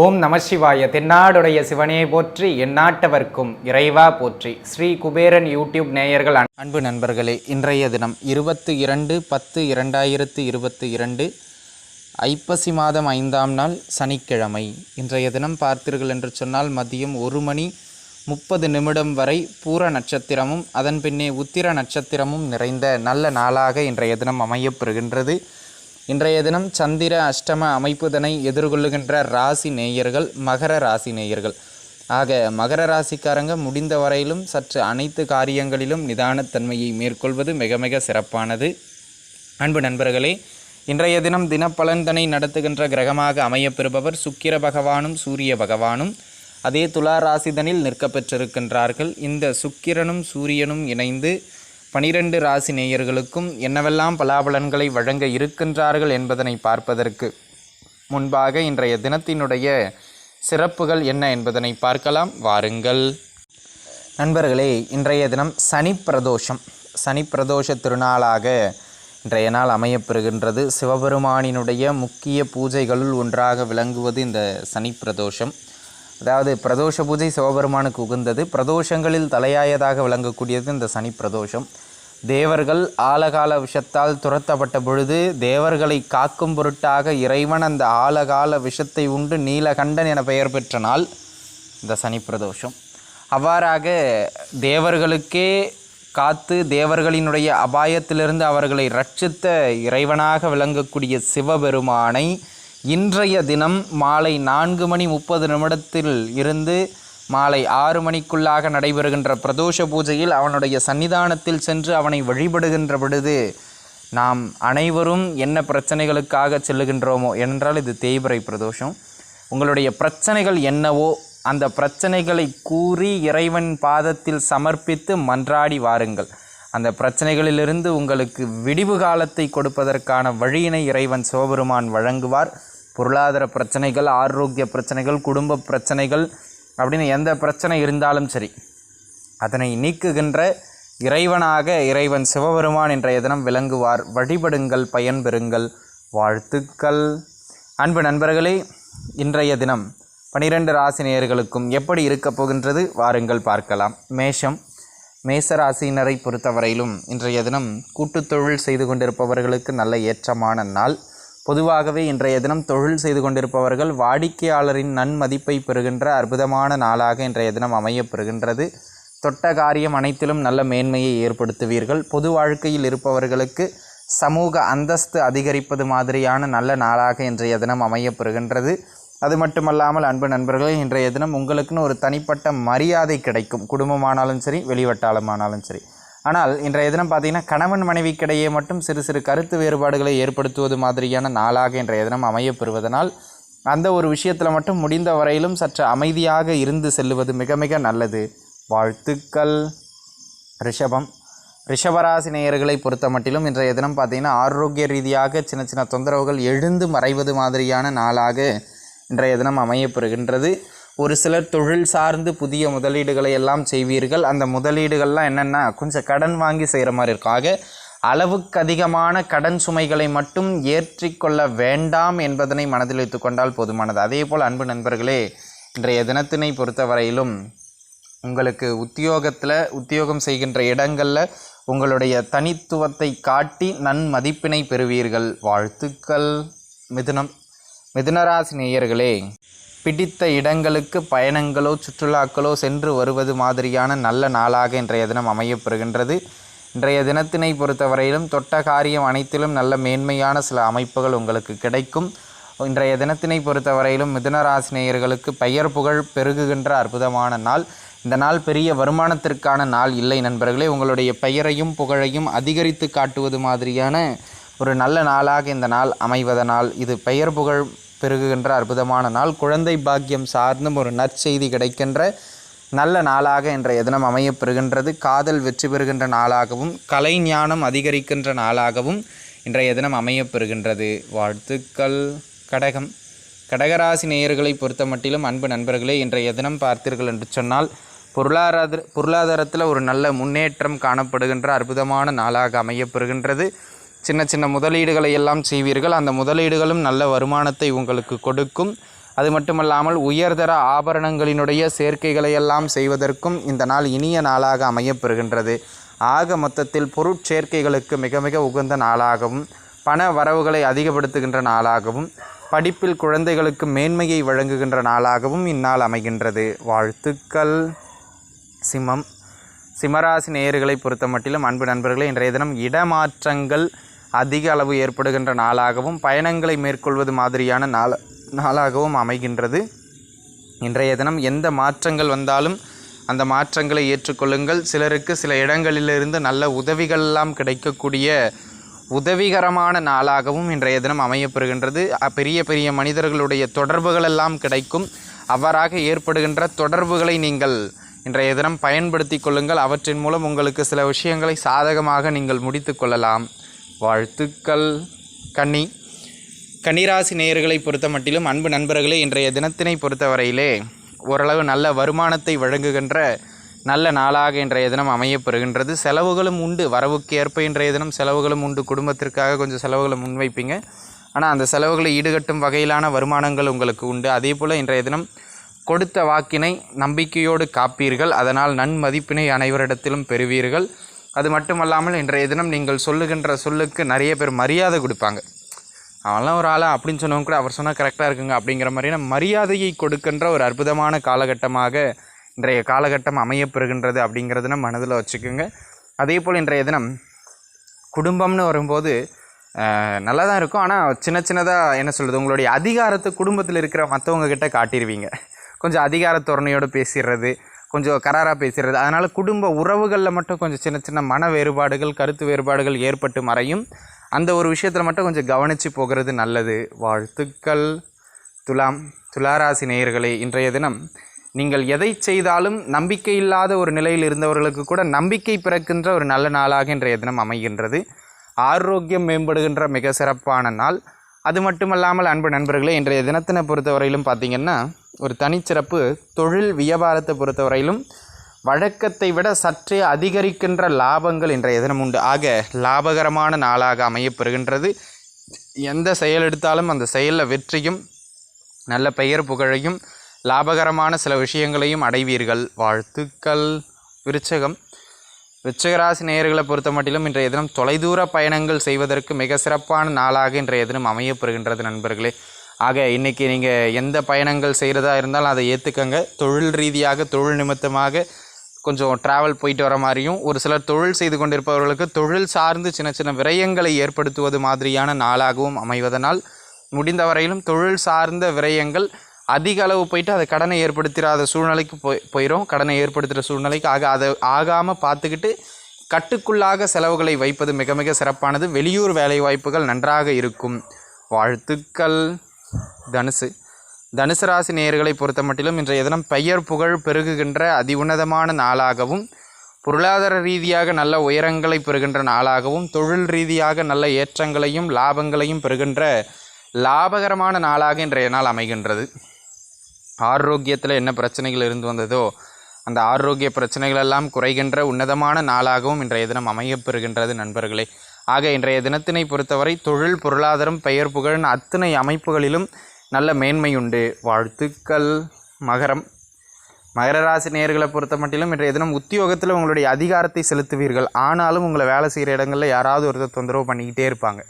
ஓம் நமசிவாய. தென்னாடுடைய சிவனே போற்றி, எந்நாட்டவர்க்கும் இறைவா போற்றி. ஸ்ரீ குபேரன் யூடியூப் நேயர்கள் அன்பு நண்பர்களே, இன்றைய தினம் 22/10/2022 ஐப்பசி மாதம் 5ஆம் நாள் சனிக்கிழமை. இன்றைய தினம் பார்த்தீர்கள் என்று சொன்னால் மதியம் 1:30 வரை பூர நட்சத்திரமும் அதன் பின்னே உத்திர நட்சத்திரமும் நிறைந்த நல்ல நாளாக இன்றைய தினம் அமையப்பெறுகின்றது. இன்றைய தினம் சந்திர அஷ்டம அமைப்புதனை எதிர்கொள்ளுகின்ற ராசி நேயர்கள் மகர ராசி நேயர்கள். ஆக மகர ராசிக்காரங்க முடிந்த வரையிலும் சற்று அனைத்து காரியங்களிலும் நிதானத்தன்மையை மேற்கொள்வது மிக மிக சிறப்பானது. அன்பு நண்பர்களே, இன்றைய தினம் தினப்பலன்தனை நடத்துகின்ற கிரகமாக அமையப்பெறுபவர் சுக்கிர பகவானும் சூரிய பகவானும் அதே துலா ராசிதனில் நிற்க பெற்றிருக்கின்றார்கள். இந்த சுக்கிரனும் சூரியனும் இணைந்து 12 ராசி நேயர்களுக்கும் என்னவெல்லாம் பலாபலன்களை வழங்க இருக்கின்றார்கள் என்பதனை பார்ப்பதற்கு முன்பாக இன்றைய தினத்தினுடைய சிறப்புகள் என்ன என்பதனை பார்க்கலாம் வாருங்கள். நண்பர்களே, இன்றைய தினம் சனி பிரதோஷ திருநாளாக இன்றைய நாள் அமையப்பெறுகின்றது. சிவபெருமானினுடைய முக்கிய பூஜைகளுள் ஒன்றாக விளங்குவது இந்த சனி பிரதோஷம். அதாவது பிரதோஷ பூஜை சிவபெருமானுக்கு உகந்தது. பிரதோஷங்களில் தலையாயதாக விளங்கக்கூடியது இந்த சனி பிரதோஷம். தேவர்கள் ஆலகால விஷத்தால் துரத்தப்பட்ட பொழுது தேவர்களை காக்கும் பொருட்டாக இறைவன் அந்த ஆலகால விஷத்தை உண்டு நீலகண்டன் என பெயர் பெற்ற நாள் இந்த சனி பிரதோஷம். அவ்வாறாக தேவர்களுக்கே காத்து தேவர்களினுடைய அபாயத்திலிருந்து அவர்களை ரட்சித்த இறைவனாக விளங்கக்கூடிய சிவபெருமானை இன்றைய தினம் மாலை 4:30 இருந்து மாலை 6 மணிக்குள்ளாக நடைபெறுகின்ற பிரதோஷ பூஜையில் அவனுடைய சன்னிதானத்தில் சென்று அவனை வழிபடுகின்ற பொழுது நாம் அனைவரும் என்ன பிரச்சனைகளுக்காக செல்லுகின்றோமோ, ஏனென்றால் இது தேய்பிறை பிரதோஷம், உங்களுடைய பிரச்சனைகள் என்னவோ அந்த பிரச்சனைகளை கூறி இறைவன் பாதத்தில் சமர்ப்பித்து மன்றாடி வாருங்கள். அந்த பிரச்சனைகளிலிருந்து உங்களுக்கு விடிவு காலத்தை கொடுப்பதற்கான வழியினை இறைவன் சிவபெருமான் வழங்குவார். பொருளாதார பிரச்சனைகள், ஆரோக்கிய பிரச்சனைகள், குடும்ப பிரச்சனைகள் அப்படின்னு எந்த பிரச்சனை இருந்தாலும் சரி அதனை நீக்குகின்ற இறைவனாக இறைவன் சிவபெருமான் இன்றைய தினம் விளங்குவார். வழிபடுங்கள், பயன்பெறுங்கள், வாழ்த்துக்கள். அன்பு நண்பர்களே, இன்றைய தினம் 12 ராசி நேயர்களுக்கும் எப்படி இருக்கப் போகின்றது வாருங்கள் பார்க்கலாம். மேசராசினரை பொறுத்தவரையிலும் இன்றைய தினம் கூட்டுத் தொழில் செய்து கொண்டிருப்பவர்களுக்கு நல்ல ஏற்றமான நாள். பொதுவாகவே இன்றைய தினம் தொழில் செய்து கொண்டிருப்பவர்கள் வாடிக்கையாளரின் நன்மதிப்பை பெறுகின்ற அற்புதமான நாளாக இன்றைய தினம் அமையப்பெறுகின்றது. தொட்ட காரியம் அனைத்திலும் நல்ல மேன்மையை ஏற்படுத்துவீர்கள். பொது வாழ்க்கையில் இருப்பவர்களுக்கு சமூக அந்தஸ்து அதிகரிப்பது மாதிரியான நல்ல நாளாக இன்றைய தினம் அமையப்பெறுகின்றது. அது மட்டுமல்லாமல் அன்பு நண்பர்களே, இன்றைய தினம் உங்களுக்குன்னு ஒரு தனிப்பட்ட மரியாதை கிடைக்கும். குடும்பமானாலும் சரி, வெளிவட்டாளமானாலும் சரி. ஆனால் இன்றைய தினம் பார்த்திங்கன்னா கணவன் மனைவிக்கிடையே மட்டும் சிறு சிறு கருத்து வேறுபாடுகளை ஏற்படுத்துவது மாதிரியான நாளாக இன்றைய தினம் அமையப்பெறுவதனால் அந்த ஒரு விஷயத்தில் மட்டும் முடிந்த வரையிலும் சற்று அமைதியாக இருந்து செல்லுவது மிக மிக நல்லது. வாழ்த்துக்கள். ரிஷபராசி நேயர்களை பொறுத்த மட்டிலும் இன்றைய தினம் பார்த்திங்கன்னா ஆரோக்கிய ரீதியாக சின்ன சின்ன தொந்தரவுகள் எழுந்து மறைவது மாதிரியான நாளாக இன்றைய தினம் அமையப்பெறுகின்றது. ஒரு சிலர் தொழில் சார்ந்து புதிய முதலீடுகளை எல்லாம் செய்வீர்கள். அந்த முதலீடுகள்லாம் என்னென்னா கொஞ்சம் கடன் வாங்கி செய்கிற மாதிரி இருக்கும். ஆக அளவுக்கு அதிகமான கடன் சுமைகளை மட்டும் ஏற்றிக்கொள்ள வேண்டாம் என்பதனை மனதில் வைத்து கொண்டால் போதுமானது. அதே போல் அன்பு நண்பர்களே, இன்றைய தினத்தினை பொறுத்தவரையிலும் உங்களுக்கு உத்தியோகம் செய்கின்ற இடங்களில் உங்களுடைய தனித்துவத்தை காட்டி நன்மதிப்பினை பெறுவீர்கள். வாழ்த்துக்கள். மிதுனராசி நேயர்களே, பிடித்த இடங்களுக்கு பயணங்களோ சுற்றுலாக்களோ சென்று வருவது மாதிரியான நல்ல நாளாக இன்றைய தினம் அமையப்பெறுகின்றது. இன்றைய தினத்தினை பொறுத்தவரையிலும் தொட்ட காரியம் அனைத்திலும் நல்ல மேன்மையான சில அமைப்புகள் உங்களுக்கு கிடைக்கும். இன்றைய தினத்தினை பொறுத்தவரையிலும் மிதுனராசி நேயர்களுக்கு பெயர் புகழ் பெருகுகின்ற அற்புதமான நாள். இந்த நாள் பெரிய வருமானத்திற்கான நாள் இல்லை நண்பர்களே. உங்களுடைய பெயரையும் புகழையும் அதிகரித்து காட்டுவது மாதிரியான ஒரு நல்ல நாளாக இந்த நாள் அமைவதனால் இது பெயர் புகழ் பெருகுகின்ற அற்புதமான நாள். குழந்தை பாக்கியம் சார்ந்தும் ஒரு நற்செய்தி கிடைக்கின்ற நல்ல நாளாக இன்றைய தினம் அமையப்பெறுகின்றது. காதல் வெற்றி பெறுகின்ற நாளாகவும் கலை ஞானம் அதிகரிக்கின்ற நாளாகவும் இன்றைய தினம் அமையப்பெறுகின்றது. வாழ்த்துக்கள். கடகராசி நேயர்களை பொறுத்த மட்டிலும் அன்பு நண்பர்களே, இன்றைய தினம் பார்த்தீர்கள் என்று சொன்னால் பொருளாதாரத்தில் ஒரு நல்ல முன்னேற்றம் காணப்படுகின்ற அற்புதமான நாளாக அமையப்பெறுகின்றது. சின்ன சின்ன முதலீடுகளை எல்லாம் செய்வீர்கள். அந்த முதலீடுகளும் நல்ல வருமானத்தை உங்களுக்கு கொடுக்கும். அது மட்டுமல்லாமல் உயர்தர ஆபரணங்களினுடைய சேர்க்கைகளை எல்லாம் செய்வதற்கும் இந்த நாள் இனிய நாளாக அமையப்பெறுகின்றது. ஆக மொத்தத்தில் பொருட்சேர்க்கைகளுக்கு மிக மிக உகந்த நாளாகவும், பண வரவுகளை அதிகப்படுத்துகின்ற நாளாகவும், படிப்பில் குழந்தைகளுக்கு மேன்மையை வழங்குகின்ற நாளாகவும் இந்நாள் அமைகின்றது. வாழ்த்துக்கள். சிம்மம். சிம்மராசி நேயர்களை பொறுத்த மட்டிலும் அன்பு நண்பர்களே, இன்றைய தினம் இடமாற்றங்கள் அதிக அளவு ஏற்படுகின்ற நாளாகவும், பயணங்களை மேற்கொள்வது மாதிரியான நாளாகவும் அமைகின்றது. இன்றைய தினம் எந்த மாற்றங்கள் வந்தாலும் அந்த மாற்றங்களை ஏற்றுக்கொள்ளுங்கள். சிலருக்கு சில இடங்களிலிருந்து நல்ல உதவிகளெல்லாம் கிடைக்கக்கூடிய உதவிகரமான நாளாகவும் இன்றைய தினம் அமையப்பெறுகின்றது. பெரிய பெரிய மனிதர்களுடைய தொடர்புகளெல்லாம் கிடைக்கும். அவ்வாறாக ஏற்படுகின்ற தொடர்புகளை நீங்கள் இன்றைய தினம் பயன்படுத்தி கொள்ளுங்கள். அவற்றின் மூலம் உங்களுக்கு சில விஷயங்களை சாதகமாக நீங்கள் முடித்து கொள்ளலாம். வாழ்த்துக்கள். கன்னிராசி நேயர்களை பொறுத்த மட்டிலும் அன்பு நண்பர்களே, இன்றைய தினத்தினை பொறுத்தவரையிலே ஓரளவு நல்ல வருமானத்தை வழங்குகின்ற நல்ல நாளாக இன்றைய தினம் அமையப்பெறுகின்றது. செலவுகளும் உண்டு, வரவுக்கு ஏற்ப இன்றைய தினம் செலவுகளும் உண்டு. குடும்பத்திற்காக கொஞ்சம் செலவுகளை முன்வைப்பீங்க. ஆனால் அந்த செலவுகளை ஈடுகட்டும் வகையிலான வருமானங்கள் உங்களுக்கு உண்டு. அதே போல் இன்றைய தினம் கொடுத்த வாக்கினை நம்பிக்கையோடு காப்பீர்கள். அதனால் நன்மதிப்பினை அனைவரிடத்திலும் பெறுவீர்கள். அது மட்டுமல்லாமல் இன்றைய தினம் நீங்கள் சொல்லுகின்ற சொல்லுக்கு நிறைய பேர் மரியாதை கொடுப்பாங்க. அவெல்லாம் ஒரு ஆளாக அப்படின்னு சொன்னவங்க கூட அவர் சொன்னால் கரெக்டாக இருக்குங்க அப்படிங்கிற மாதிரியான மரியாதையை கொடுக்கின்ற ஒரு அற்புதமான காலகட்டமாக இன்றைய காலகட்டம் அமையப்பெறுகின்றது அப்படிங்கிறத நம்ம மனதில் வச்சுக்கோங்க. அதே போல் இன்றைய தினம் குடும்பம்னு வரும்போது நல்லா தான் இருக்கும். ஆனால் சின்ன சின்னதாக என்ன சொல்கிறது, உங்களுடைய அதிகாரத்தை குடும்பத்தில் இருக்கிற மற்றவங்க கிட்ட காட்டிடுவீங்க. கொஞ்சம் அதிகார தோரணையோடு பேசிடுறது, கொஞ்சம் கராராக பேசிடுறது. அதனால் குடும்ப உறவுகளில் மட்டும் கொஞ்சம் சின்ன சின்ன மன வேறுபாடுகள், கருத்து வேறுபாடுகள் ஏற்பட்டு மறையும். அந்த ஒரு விஷயத்தில் மட்டும் கொஞ்சம் கவனித்து போகிறது நல்லது. வாழ்த்துக்கள். துளாராசி நேயர்களே, இன்றைய தினம் நீங்கள் எதை செய்தாலும் நம்பிக்கை இல்லாத ஒரு நிலையில் இருந்தவர்களுக்கு கூட நம்பிக்கை பிறக்கின்ற ஒரு நல்ல நாளாக இன்றைய தினம் அமைகின்றது. ஆரோக்கியம் மேம்படுகின்ற மிக சிறப்பான நாள். அது மட்டுமல்லாமல் அன்பு நண்பர்களே, இன்றைய தினத்தினை பொறுத்தவரையிலும் பார்த்திங்கன்னா ஒரு தனிச்சிறப்பு. தொழில் வியாபாரத்தை பொறுத்தவரையிலும் வழக்கத்தை விட சற்றே அதிகரிக்கின்ற லாபங்கள் இன்றைய தினம் உண்டு. ஆக லாபகரமான நாளாக அமையப்பெறுகின்றது. எந்த செயல் எடுத்தாலும் அந்த செயலில் வெற்றியும் நல்ல பெயர் புகழையும் லாபகரமான சில விஷயங்களையும் அடைவீர்கள். வாழ்த்துக்கள். விருச்சிகராசி நேயர்களை பொறுத்த மட்டிலும் இன்றைய தினம் தொலைதூர பயணங்கள் செய்வதற்கு மிக சிறப்பான நாளாக இன்றைய தினம் அமையப்பெறுகின்றது நண்பர்களே. ஆக இன்றைக்கி நீங்கள் எந்த பயணங்கள் செய்கிறதா இருந்தாலும் அதை ஏற்றுக்கங்க. தொழில் ரீதியாக தொழில் நிமித்தமாக கொஞ்சம் ட்ராவல் போயிட்டு வர மாதிரியும், ஒரு சிலர் தொழில் செய்து கொண்டிருப்பவர்களுக்கு தொழில் சார்ந்து சின்ன சின்ன விரயங்களை ஏற்படுத்துவது மாதிரியான நாளாகவும் அமைவதனால் முடிந்த வரையிலும் தொழில் சார்ந்த விரயங்கள் அதிக அளவு போயிட்டு அதை கடனை ஏற்படுத்திடாத சூழ்நிலைக்கு போயிடும். கடனை ஏற்படுத்துகிற சூழ்நிலைக்கு அதை ஆகாமல் பார்த்துக்கிட்டு கட்டுக்குள்ளாக செலவுகளை வைப்பது மிக மிக சிறப்பானது. வெளியூர் வேலை வாய்ப்புகள் நன்றாக இருக்கும். வாழ்த்துக்கள். தனுசு ராசி நேயர்களை பொறுத்த மட்டிலும் இன்றைய தினம் பெயர் புகழ் பெருகுகின்ற அதி உன்னதமான நாளாகவும், பொருளாதார ரீதியாக நல்ல உயரங்களை பெறுகின்ற நாளாகவும், தொழில் ரீதியாக நல்ல ஏற்றங்களையும் லாபங்களையும் பெறுகின்ற லாபகரமான நாளாக இன்றைய நாள் அமைகின்றது. ஆரோக்கியத்தில் என்ன பிரச்சனைகள் இருந்து வந்ததோ அந்த ஆரோக்கிய பிரச்சனைகள் எல்லாம் குறைகின்ற உன்னதமான நாளாகவும் இன்றைய தினம் அமையப்பெறுகின்றது நண்பர்களே. ஆக இன்றைய தினத்தினை பொறுத்தவரை தொழில், பொருளாதாரம், பெயர் புகழ் அத்தனை அமைப்புகளிலும் நல்ல மேன்மை உண்டு. வாழ்த்துக்கள். மகர ராசி நேயர்களை பொறுத்த மட்டிலும் இன்றைய தினம் உத்தியோகத்தில் உங்களுடைய அதிகாரத்தை செலுத்துவீர்கள். ஆனாலும் உங்களை வேலை செய்கிற இடங்களில் யாராவது ஒருத்தர் தொந்தரவு பண்ணிக்கிட்டே இருப்பாங்க.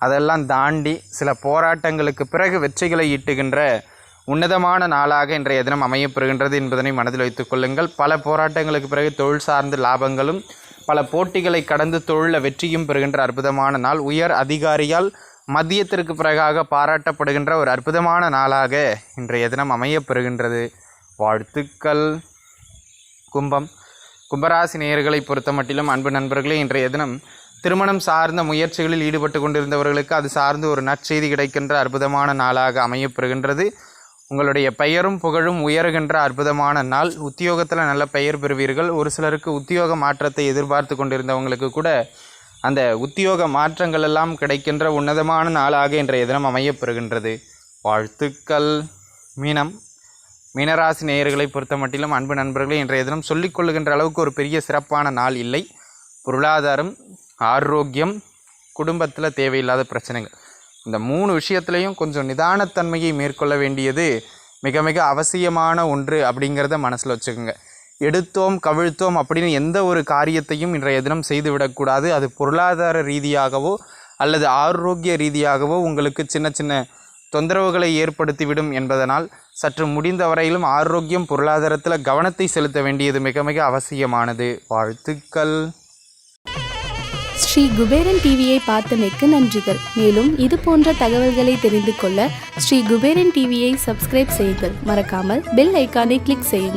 அதெல்லாம் தாண்டி சில போராட்டங்களுக்கு பிறகு வெற்றிகளை ஈட்டுகின்ற உன்னதமான நாளாக இன்றைய தினம் அமையப்பெறுகின்றது என்பதனை மனதில் வைத்துக் கொள்ளுங்கள். பல போராட்டங்களுக்கு பிறகு தொழில் சார்ந்த லாபங்களும், பல போட்டிகளை கடந்து தொழிலில் வெற்றியும் பெறுகின்ற அற்புதமான நாள். உயர் அதிகாரியால் மதியத்திற்கு பிறகாக பாராட்டப்படுகின்ற ஒரு அற்புதமான நாளாக இன்றைய தினம் அமையப்பெறுகின்றது. வாழ்த்துக்கள். கும்பராசி நேயர்களை பொறுத்த மட்டிலும் அன்பு நண்பர்களே, இன்றைய தினம் திருமணம் சார்ந்த முயற்சிகளில் ஈடுபட்டு கொண்டிருந்தவர்களுக்கு அது சார்ந்து ஒரு நற்செய்தி கிடைக்கின்ற அற்புதமான நாளாக அமையப்பெறுகின்றது. உங்களுடைய பெயரும் புகழும் உயர்கின்ற அற்புதமான நாள். உத்தியோகத்தில் நல்ல பெயர் பெறுவீர்கள். ஒரு சிலருக்கு உத்தியோக மாற்றத்தை எதிர்பார்த்து கொண்டிருந்தவங்களுக்கு கூட அந்த உத்தியோக மாற்றங்கள் எல்லாம் கிடைக்கின்ற உன்னதமான நாளாக இன்றைய தினம் அமையப்பெறுகின்றது. வாழ்த்துக்கள். மீனராசி நேயர்களை பொறுத்த மட்டிலும் அன்பு நண்பர்களே, இன்றைய தினம் சொல்லிக்கொள்ளுகின்ற அளவுக்கு ஒரு பெரிய சிறப்பான நாள் இல்லை. பொருளாதாரம், ஆரோக்கியம், குடும்பத்தில் தேவையில்லாத பிரச்சனைகள். இந்த 3 விஷயத்துலையும் கொஞ்சம் நிதானத்தன்மையை மேற்கொள்ள வேண்டியது மிக மிக அவசியமான ஒன்று அப்படிங்கிறத மனசில் வச்சுக்கோங்க. எடுத்தோம் கவிழ்த்தோம் அப்படின்னு எந்த ஒரு காரியத்தையும் இன்றைய தினம் செய்து விடக்கூடாது. அது பொருளாதார ரீதியாகவோ அல்லது ஆரோக்கிய ரீதியாகவோ உங்களுக்கு சின்ன சின்ன தொந்தரவுகளை ஏற்படுத்திவிடும் என்பதனால் சற்று முடிந்த வரையிலும் ஆரோக்கியம் பொருளாதாரத்தில் கவனத்தை செலுத்த வேண்டியது மிக மிக அவசியமானது. வாழ்த்துக்கள். ஸ்ரீ குபேரன் டிவியை பார்த்தமைக்கு நன்றிகள். மேலும் இது போன்ற தகவல்களை தெரிந்து கொள்ள ஸ்ரீ குபேரன் டிவியை சப்ஸ்கிரைப் செய்யுங்கள். மறக்காமல் பெல் ஐக்கானை கிளிக் செய்யுங்கள்.